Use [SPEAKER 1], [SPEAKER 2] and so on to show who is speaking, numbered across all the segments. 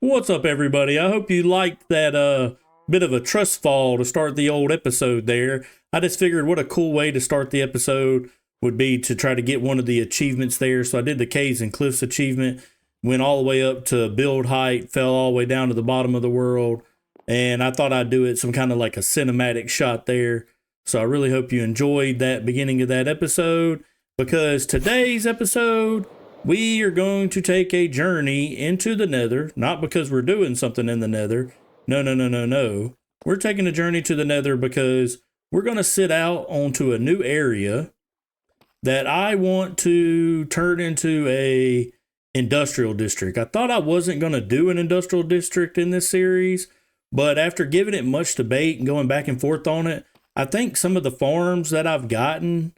[SPEAKER 1] What's up, everybody? I hope you liked that bit of a trust fall to start the old episode there. I just figured what a cool way to start the episode would be to try to get one of the achievements there. So I did the Caves and Cliffs achievement, went all the way up to build height, fell all the way down to the bottom of the world, and I thought I'd do it some kind of like a cinematic shot there. So I really hope you enjoyed that beginning of that episode, because today's episode, we are going to take a journey into the nether, not because we're doing something in the nether. No, no, no, no, no. We're taking a journey to the nether because we're going to sit out onto a new area that I want to turn into a industrial district. I thought I wasn't going to do an industrial district in this series, but after giving it much debate and going back and forth on it, I think some of the farms that I've gotten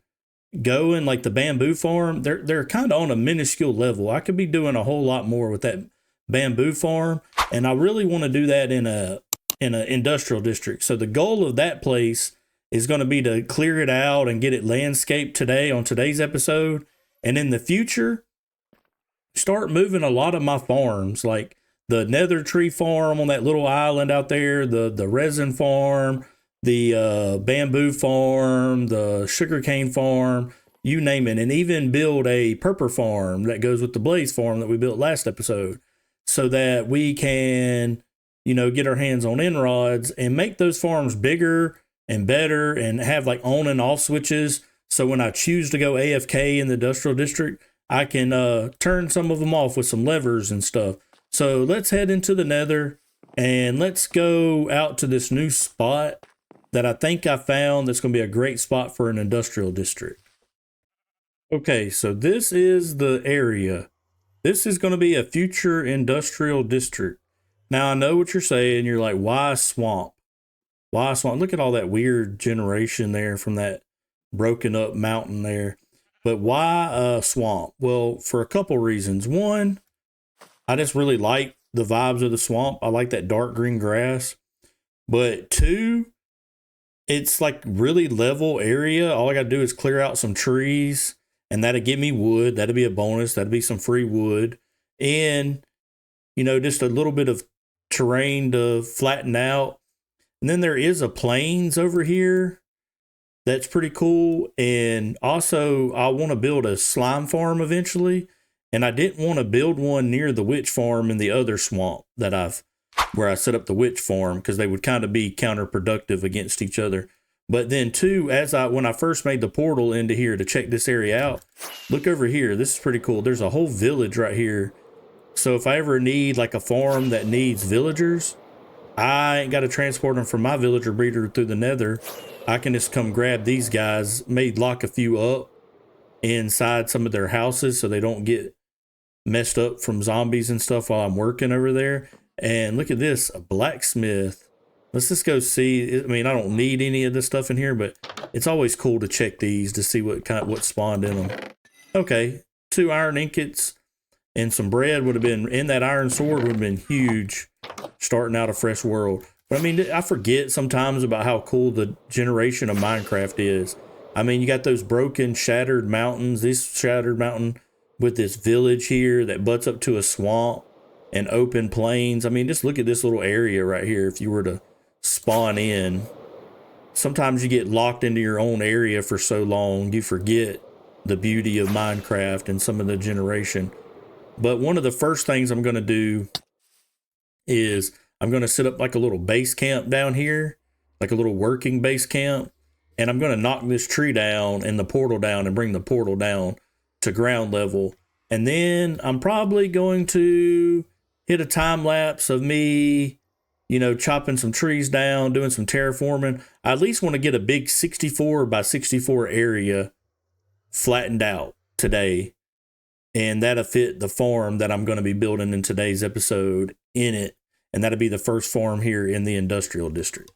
[SPEAKER 1] going, like the bamboo farm, they're kind of on a minuscule level. I could be doing a whole lot more with that bamboo farm, and I really want to do that in a industrial district. So the goal of that place is going to be to clear it out and get it landscaped today on today's episode, and in the future start moving a lot of my farms, like the nether tree farm on that little island out there, the resin farm, the bamboo farm, the sugarcane farm, you name it, and even build a purple farm that goes with the blaze farm that we built last episode, so that we can, get our hands on inrods and make those farms bigger and better and have like on and off switches. So when I choose to go AFK in the industrial district, I can turn some of them off with some levers and stuff. So let's head into the nether and let's go out to this new spot that I think I found that's going to be a great spot for an industrial district. Okay, so this is the area. This is going to be a future industrial district. Now, I know what you're saying. You're like, why swamp? Why swamp? Look at all that weird generation there from that broken up mountain there. But why swamp? Well, for a couple reasons. One, I just really like the vibes of the swamp. I like that dark green grass. But two, it's like really level area. All I got to do is clear out some trees, and that'll give me wood. That'll be a bonus. That'll be some free wood. And, just a little bit of terrain to flatten out. And then there is a plains over here. That's pretty cool. And also, I want to build a slime farm eventually. And I didn't want to build one near the witch farm in the other swamp where I set up the witch farm, because they would kind of be counterproductive against each other. But then too, when I first made the portal into here to check this area out, look over here. This is pretty cool. There's a whole village right here. So if I ever need like a farm that needs villagers, I ain't got to transport them from my villager breeder through the nether. I can just come grab these guys, maybe lock a few up inside some of their houses so they don't get messed up from zombies and stuff while I'm working over there. And look at this, a blacksmith. Let's just go see. I mean, I don't need any of this stuff in here, but it's always cool to check these to see what spawned in them. Okay, 2 iron ingots and some bread would have been, in that iron sword would have been huge starting out a fresh world. But I mean, I forget sometimes about how cool the generation of Minecraft is. I mean, you got those broken, shattered mountains, this shattered mountain with this village here that butts up to a swamp and open plains. I mean, just look at this little area right here. If you were to spawn in, sometimes you get locked into your own area for so long, you forget the beauty of Minecraft and some of the generation. But one of the first things I'm going to do is I'm going to set up like a little base camp down here, like a little working base camp. And I'm going to knock this tree down and the portal down and bring the portal down to ground level. And then I'm probably going to hit a time lapse of me, chopping some trees down, doing some terraforming. I at least want to get a big 64 by 64 area flattened out today. And that'll fit the farm that I'm going to be building in today's episode in it. And that'll be the first farm here in the industrial district.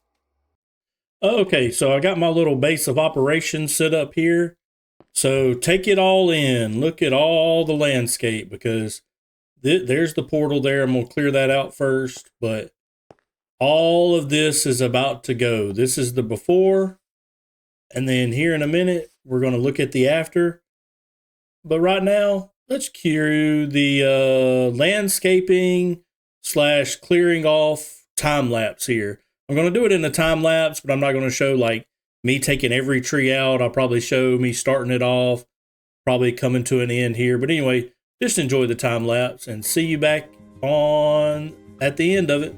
[SPEAKER 1] Okay, so I got my little base of operations set up here. So take it all in. Look at all the landscape, because there's the portal there. I'm going to clear that out first. But all of this is about to go. This is the before. And then here in a minute, we're going to look at the after. But right now, let's cue the landscaping slash clearing off time lapse here. I'm going to do it in a time lapse, but I'm not going to show like me taking every tree out. I'll probably show me starting it off, probably coming to an end here. But anyway, just enjoy the time lapse and see you back on at the end of it.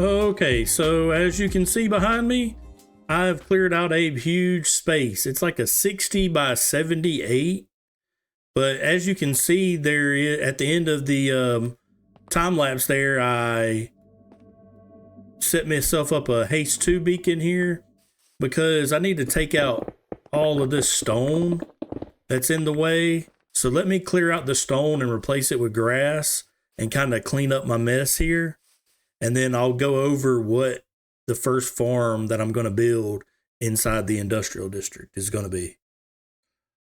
[SPEAKER 1] Okay, so as you can see behind me, I've cleared out a huge space. It's like a 60 by 78. But as you can see there at the end of the time lapse there, I set myself up a haste 2 beacon here because I need to take out all of this stone that's in the way. So let me clear out the stone and replace it with grass and kind of clean up my mess here. And then I'll go over what the first farm that I'm going to build inside the industrial district is going to be.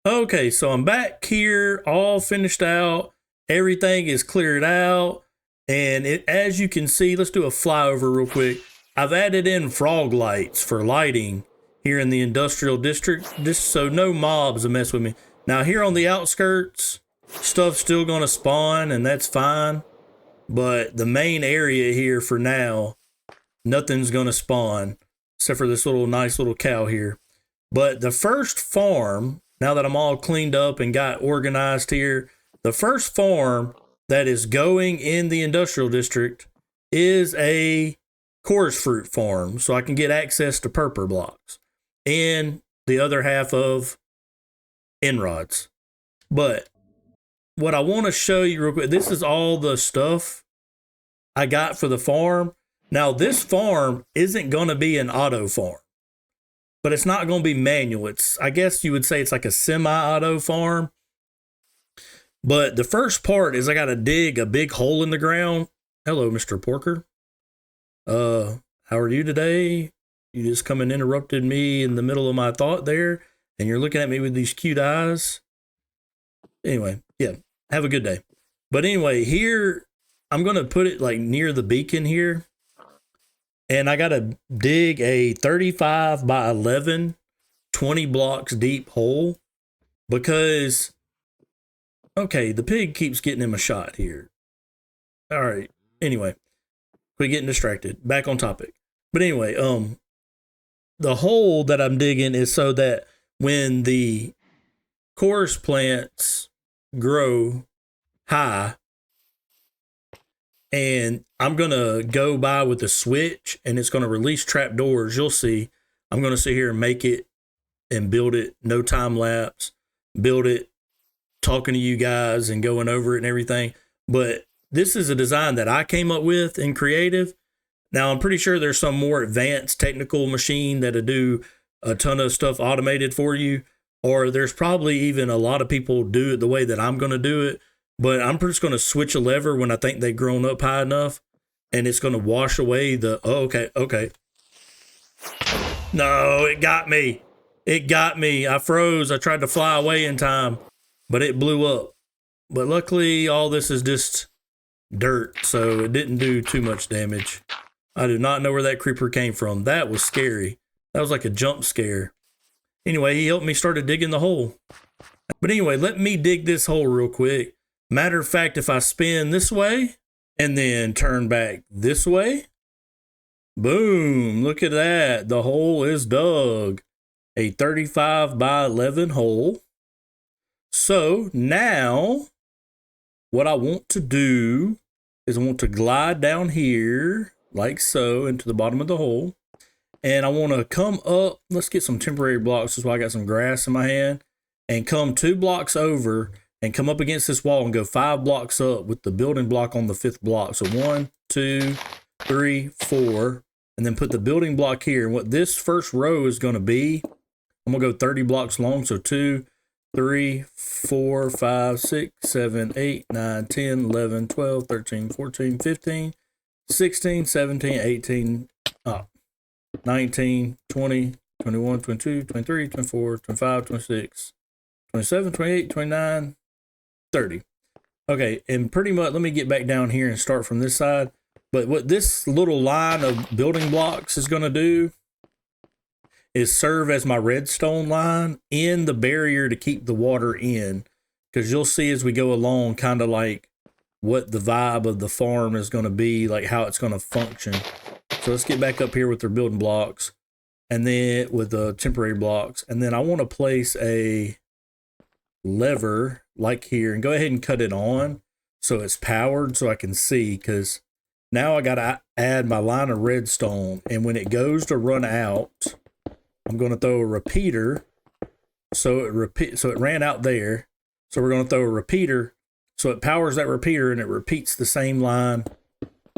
[SPEAKER 1] Okay, so I'm back here, all finished out. Everything is cleared out. And as you can see, let's do a flyover real quick. I've added in frog lights for lighting here in the industrial district, just so no mobs will mess with me. Now here on the outskirts, stuff's still gonna spawn, and that's fine. But the main area here for now, nothing's gonna spawn except for this little nice little cow here. But the first farm, now that I'm all cleaned up and got organized here, the first farm that is going in the industrial district is a chorus fruit farm, so I can get access to purple blocks and the other half of inrods. But what I want to show you real quick, this is all the stuff I got for the farm. Now, this farm isn't going to be an auto farm, but it's not going to be manual. It's, I guess you would say it's like a semi-auto farm. But the first part is I got to dig a big hole in the ground. Hello, Mr. Porker. How are you today? You just come and interrupted me in the middle of my thought there, and you're looking at me with these cute eyes. Anyway, yeah, have a good day. But anyway, here, I'm going to put it like near the beacon here. And I got to dig a 35 by 11, 20 blocks deep hole because, okay, the pig keeps getting him a shot here. All right. Anyway, quit getting distracted. Back on topic. But anyway, the hole that I'm digging is so that when the chorus plants grow high, and I'm going to go by with the switch and it's going to release trapdoors. You'll see. I'm going to sit here and make it and build it. No time lapse. Build it, talking to you guys and going over it and everything. But this is a design that I came up with in creative. Now, I'm pretty sure there's some more advanced technical machine that'll do a ton of stuff automated for you. Or there's probably even a lot of people do it the way that I'm going to do it. But I'm just going to switch a lever when I think they've grown up high enough, and it's going to wash away the, oh, okay. No, it got me. It got me. I froze. I tried to fly away in time, but it blew up. But luckily, all this is just dirt, so it didn't do too much damage. I do not know where that creeper came from. That was scary. That was like a jump scare. Anyway, he helped me start digging the hole. But anyway, let me dig this hole real quick. Matter of fact, if I spin this way and then turn back this way, boom, look at that. The hole is dug. A 35 by 11 hole. So now what I want to do is I want to glide down here like so into the bottom of the hole. And I want to come up. Let's get some temporary blocks. That's why I got some grass in my hand. And come 2 blocks over and come up against this wall and go 5 blocks up with the building block on the 5th block. So 1, 2, 3, 4, and then put the building block here. And what this first row is going to be, I'm going to go 30 blocks long. So 2, 3, 4, 5, 6, 7, 8, 9, 10, 11, 12, 13, 14, 15, 16, 17, 18, 19, 20, 21, 22, 23, 24, 25, 26, 27, 28, 29, 30. Okay, and pretty much, let me get back down here and start from this side. But what this little line of building blocks is going to do is serve as my redstone line in the barrier to keep the water in. Because you'll see as we go along kind of like what the vibe of the farm is going to be, like how it's going to function. So let's get back up here with their building blocks and then with the temporary blocks. And then I want to place a lever like here and go ahead and cut it on so it's powered so I can see, because now I got to add my line of redstone. And when it goes to run out, I'm going to throw a repeater. So it ran out there. So we're going to throw a repeater. So it powers that repeater and it repeats the same line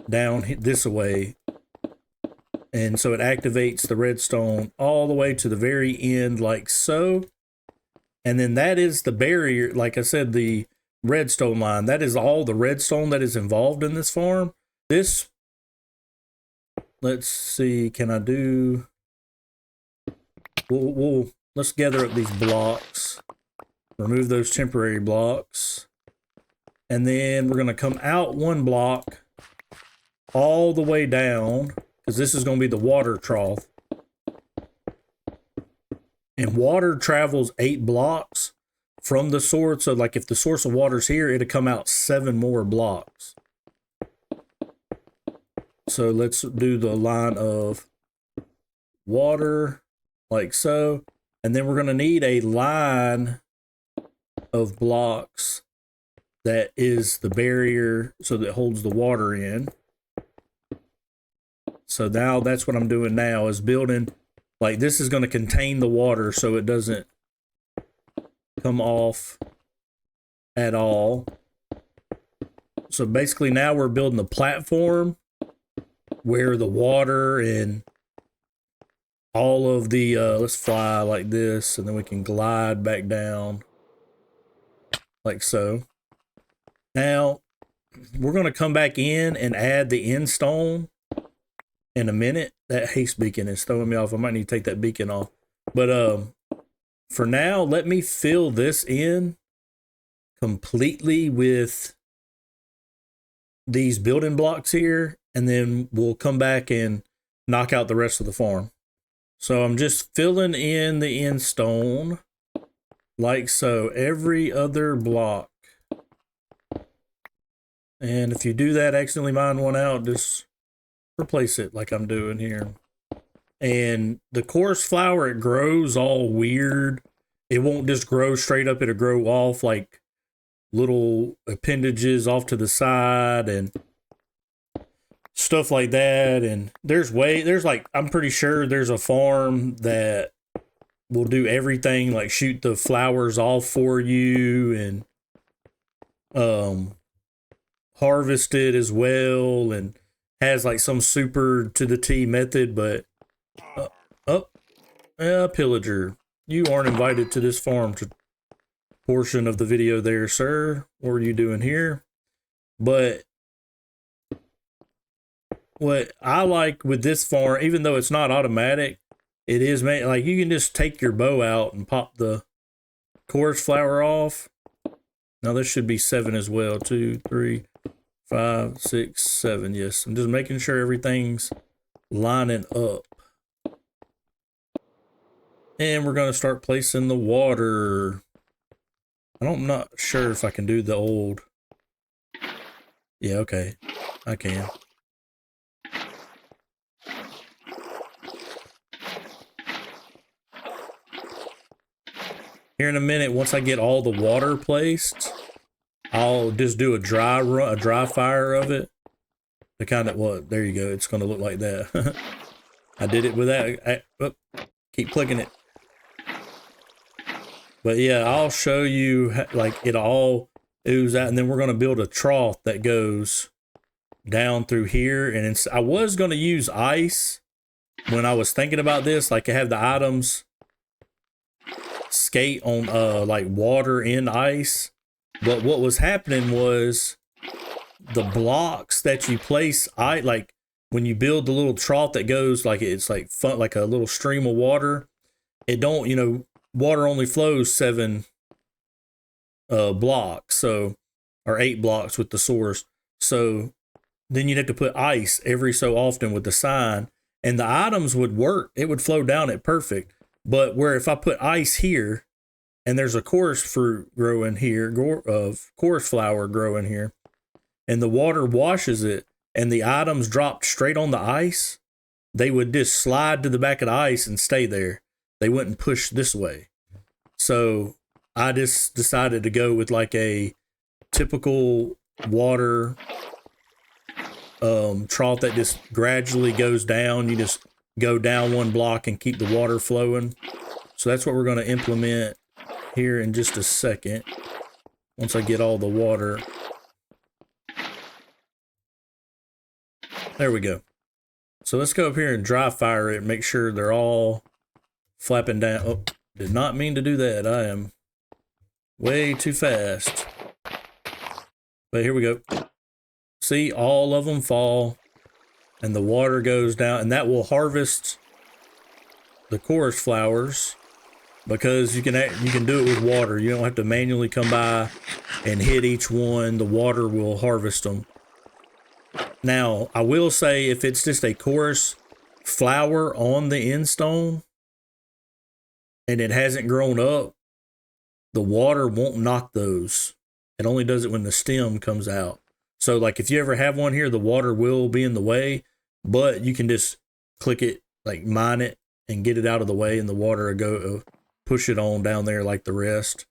[SPEAKER 1] down this way. And so it activates the redstone all the way to the very end like so. And then that is the barrier. Like I said, the redstone line, that is all the redstone that is involved in this farm. This, let's see, can I do, let's gather up these blocks, remove those temporary blocks. And then we're going to come out 1 block all the way down. because this is going to be the water trough. And water travels 8 blocks from the source. So like if the source of water's here, it'll come out 7 more blocks. So let's do the line of water like so. And then we're going to need a line of blocks that is the barrier so that holds the water in. So now that's what I'm doing now, is building, like this is going to contain the water so it doesn't come off at all. So basically now we're building the platform where the water and all of the, let's fly like this, and then we can glide back down like so. Now we're going to come back in and add the end stone in a minute. That haste beacon is throwing me off. I might need to take that beacon off. But for now, let me fill this in completely with these building blocks here, and then we'll come back and knock out the rest of the farm. So I'm just filling in the end stone like so, every other block. And if you do that, accidentally mine one out, just replace it like I'm doing here. And the chorus flower, it grows all weird. It won't just grow straight up. It'll grow off like little appendages off to the side and stuff like that. And there's like, I'm pretty sure there's a farm that will do everything, like shoot the flowers off for you and harvest it as well, and has like some super to the T method. But pillager, you aren't invited to this farm portion of the video there, sir. What are you doing here? But what I like with this farm, even though it's not automatic, it is made like you can just take your bow out and pop the chorus flower off. Now this should be 7 as well. 2, 3, 5, 6, 7. Yes, I'm just making sure everything's lining up. And we're going to start placing the water. I'm not sure if I can do the old. Yeah, okay. I can. Here in a minute, once I get all the water placed, I'll just do a dry fire of it. The kind of, well, there you go. It's going to look like that. I did it with that. Keep clicking it. But yeah, I'll show you like it all ooze out, and then we're going to build a trough that goes down through here. And I was going to use ice when I was thinking about this, like I have the items skate on like water and ice. But what was happening was the blocks that you place, like when you build the little trough that goes like it's like fun, like a little stream of water, it don't, you know, water only flows 7 blocks, so, or 8 blocks with the source. So then you'd have to put ice every so often with the sign, and the items would work. It would flow down it perfect. But where if I put ice here and there's a chorus fruit growing here, chorus flower growing here, and the water washes it and the items dropped straight on the ice, they would just slide to the back of the ice and stay there. They wouldn't push this way. So I just decided to go with like a typical water trough that just gradually goes down. You just go down 1 block and keep the water flowing. So that's what we're going to implement here in just a second, once I get all the water. There we go. So let's go up here and dry fire it and make sure they're all flapping down. Oh, did not mean to do that. I am way too fast. But here we go. See, all of them fall and the water goes down, and that will harvest the chorus flowers because you can do it with water. You don't have to manually come by and hit each one. The water will harvest them. Now, I will say if it's just a coarse flower on the end stone and it hasn't grown up, the water won't knock those. It only does it when the stem comes out. So like if you ever have one here, the water will be in the way, but you can just click it, like mine it and get it out of the way, and the water will go push it on down there like the rest.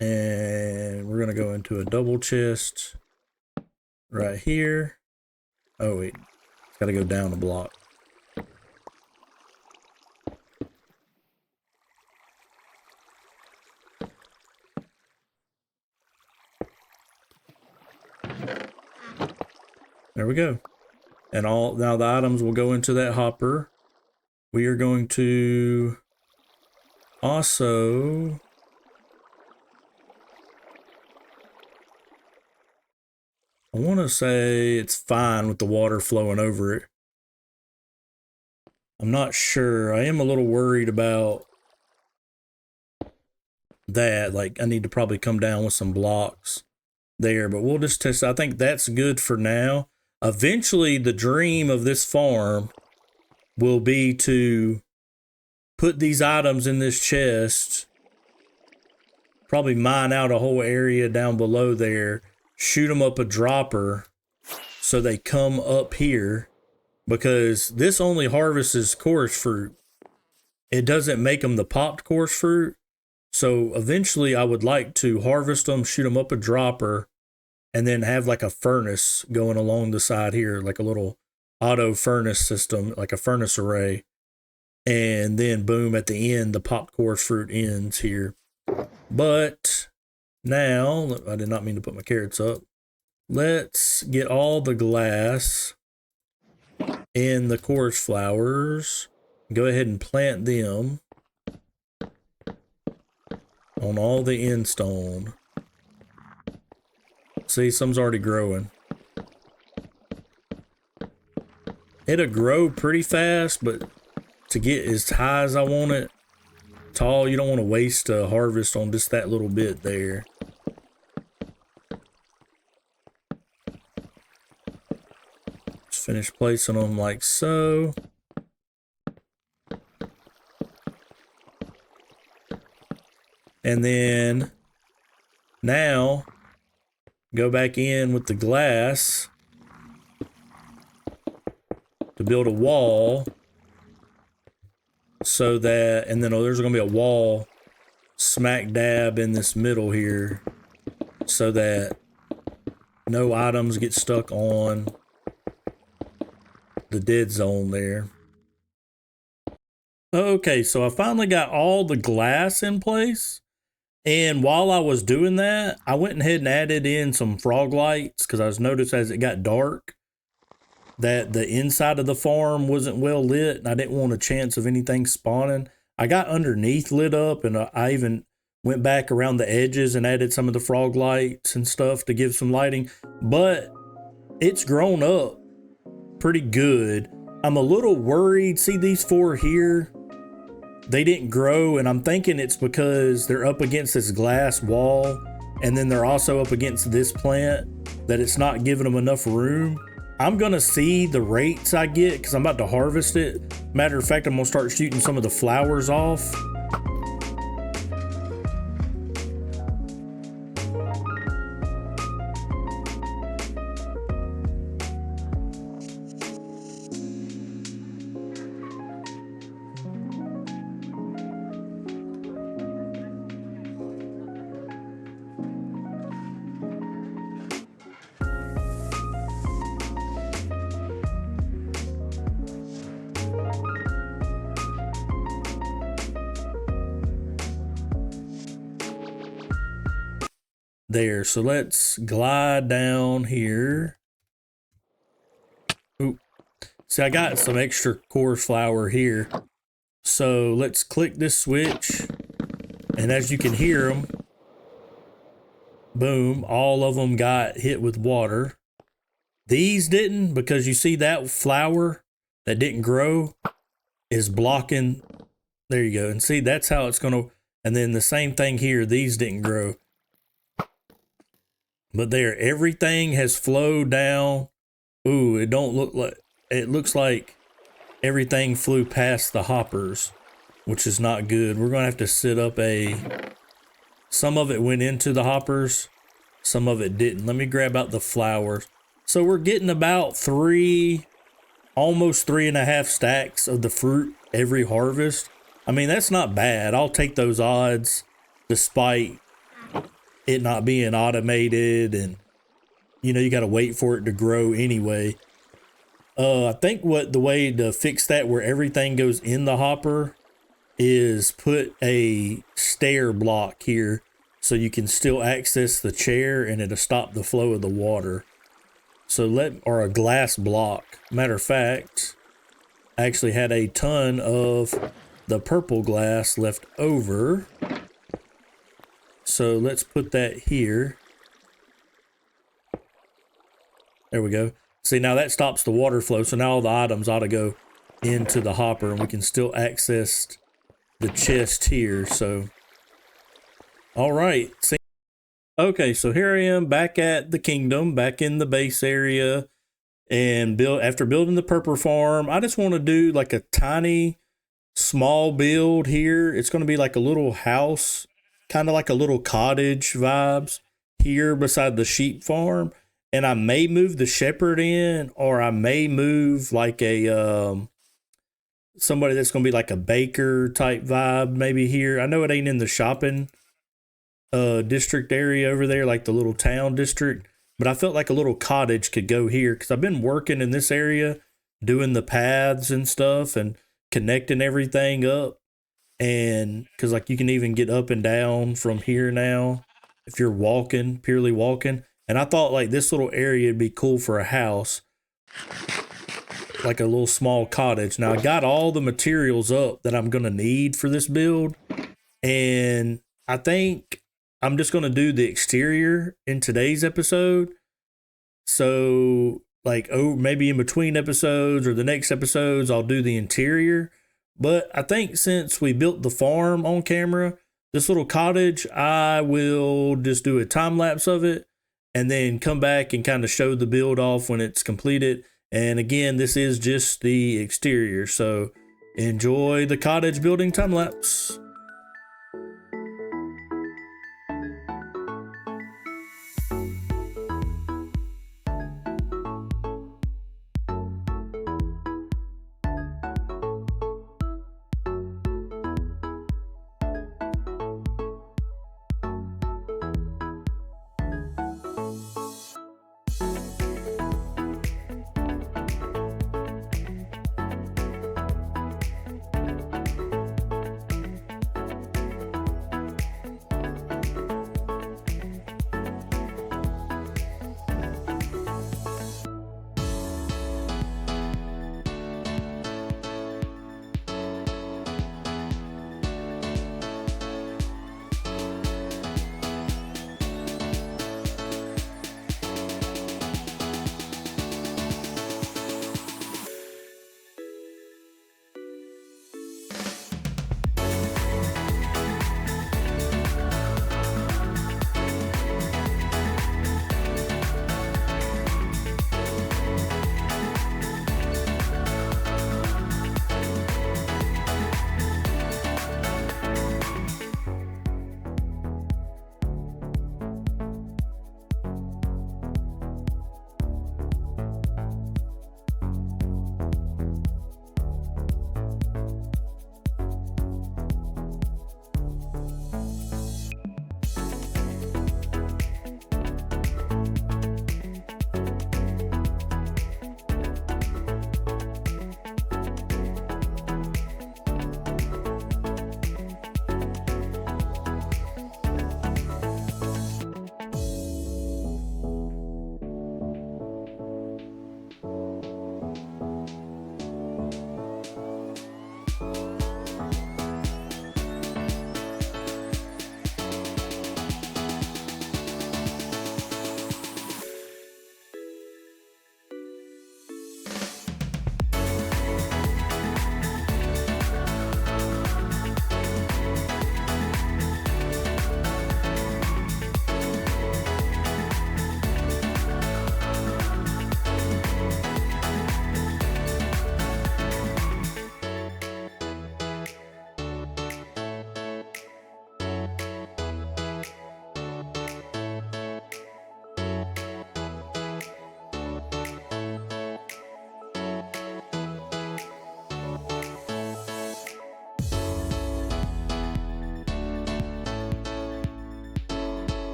[SPEAKER 1] And we're going to go into a double chest right here. Oh wait, it's got to go down a block. There we go. And now the items will go into that hopper. We are going to also I want to say it's fine with the water flowing over it. I'm not sure. I am a little worried about that. Like I need to probably come down with some blocks there, but we'll just test. I think that's good for now. Eventually, the dream of this farm will be to put these items in this chest, probably mine out a whole area down below there, shoot them up a dropper so they come up here, because this only harvests coarse fruit. It doesn't make them the popped coarse fruit. So eventually I would like to harvest them, shoot them up a dropper, and then have like a furnace going along the side here, like a little auto furnace system, like a furnace array. And then boom, at the end, the popped coarse fruit ends here. But now, I did not mean to put my carrots up. Let's get all the glass in the coarse flowers. Go ahead and plant them on all the end stone. See, some's already growing. It'll grow pretty fast, but to get as high as I want it, tall, you don't want to waste a harvest on just that little bit there. Just finish placing them like so. And then now go back in with the glass to build a wall, so that, and then there's going to be a wall smack dab in this middle here so that no items get stuck on the dead zone there. Okay, so I finally got all the glass in place. And while I was doing that, I went ahead and added in some frog lights, because I was noticed as it got dark that the inside of the farm wasn't well lit, and I didn't want a chance of anything spawning. I got underneath lit up, and I even went back around the edges and added some of the frog lights and stuff to give some lighting. But it's grown up pretty good. I'm a little worried. See these 4 here? They didn't grow, and I'm thinking it's because they're up against this glass wall, and then they're also up against this plant, that it's not giving them enough room. I'm gonna see the rates I get, because I'm about to harvest it. Matter of fact, I'm gonna start shooting some of the flowers off. There, so let's glide down here. Ooh. See, I got some extra coarse flour here. So let's click this switch, and as you can hear them, boom, all of them got hit with water. These didn't, because you see that flower that didn't grow is blocking. There you go. And see, that's how it's going to, and then the same thing here, these didn't grow. But there, everything has flowed down. Ooh, it looks like everything flew past the hoppers, which is not good. We're gonna have to set up some of it went into the hoppers, some of it didn't. Let me grab out the flowers. So we're getting about almost 3.5 stacks of the fruit every harvest. I mean, that's not bad. I'll take those odds despite it not being automated, and you got to wait for it to grow anyway. I think the way to fix that where everything goes in the hopper is put a stair block here so you can still access the chair and it'll stop the flow of the water. Or a glass block. Matter of fact, I actually had a ton of the purple glass left over. So let's put that here. There we go. See, now that stops the water flow. So now all the items ought to go into the hopper and we can still access the chest here. So, all right. See. Okay, so here I am back at the kingdom, back in the base area, and after building the purple farm, I just want to do like a tiny, small build here. It's going to be like a little house, kind of like a little cottage vibes here beside the sheep farm. And I may move the shepherd in, or I may move like somebody that's going to be like a baker type vibe maybe here. I know it ain't in the shopping district area over there, like the little town district, but I felt like a little cottage could go here because I've been working in this area doing the paths and stuff and connecting everything up. And because like you can even get up and down from here now if you're purely walking. And I thought like this little area would be cool for a house, like a little small cottage. Now I got all the materials up that I'm going to need for this build, and I think I'm just going to do the exterior in today's episode. So like, maybe in between episodes or the next episodes, I'll do the interior. But I think since we built the farm on camera, this little cottage, I will just do a time lapse of it and then come back and kind of show the build off when it's completed. And again, this is just the exterior. So enjoy the cottage building time lapse.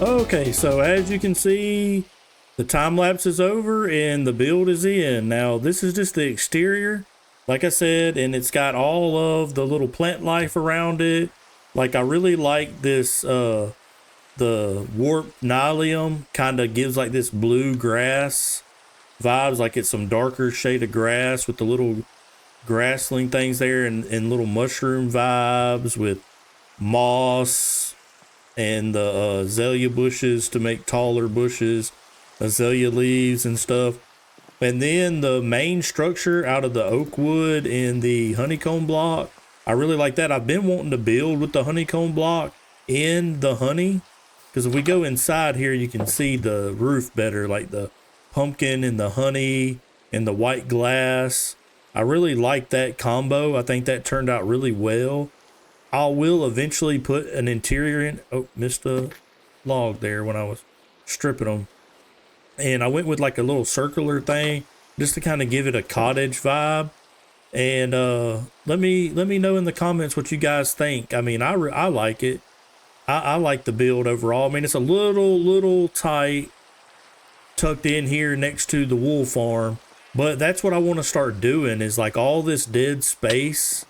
[SPEAKER 1] Okay, so as you can see, the time lapse is over and the build is in. Now, this is just the exterior, like I said, and it's got all of the little plant life around it. Like, I really like this, the warp nylium kind of gives like this blue grass vibes, like it's some darker shade of grass with the little grassling things there, and little mushroom vibes with moss and the azalea bushes to make taller bushes, azalea leaves and stuff. And then the main structure out of the oak wood and the honeycomb block, I really like that. I've been wanting to build with the honeycomb block in the honey, because if we go inside here, you can see the roof better, like the pumpkin and the honey and the white glass. I really like that combo. I think that turned out really well. I will eventually put an interior in. Oh, missed a log there when I was stripping them. And I went with like a little circular thing just to kind of give it a cottage vibe. And let me know in the comments what you guys think. I mean, I like it. I like the build overall. I mean, it's a little tight, tucked in here next to the wool farm. But that's what I want to start doing, is like all this dead space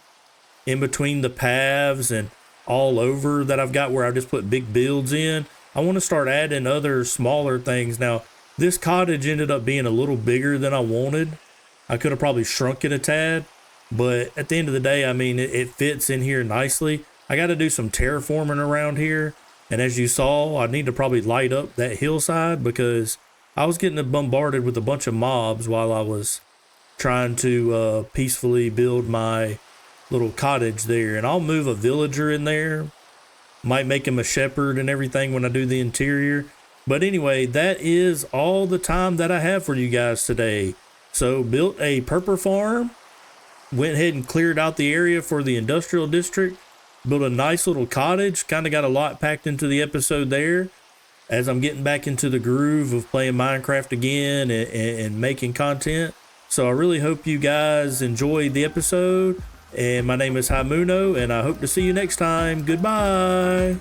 [SPEAKER 1] in between the paths and all over that I've got where I just put big builds in. I want to start adding other smaller things. Now, this cottage ended up being a little bigger than I wanted. I could have probably shrunk it a tad, but at the end of the day, I mean, it fits in here nicely. I got to do some terraforming around here. And as you saw, I need to probably light up that hillside because I was getting bombarded with a bunch of mobs while I was trying to peacefully build my little cottage there. And I'll move a villager in there, might make him a shepherd and everything when I do the interior. But anyway, that is all the time that I have for you guys today. So built a purple farm, went ahead and cleared out the area for the industrial district, built a nice little cottage, kind of got a lot packed into the episode there as I'm getting back into the groove of playing Minecraft again and making content. So I really hope you guys enjoyed the episode. And my name is Haimuno, and I hope to see you next time. Goodbye.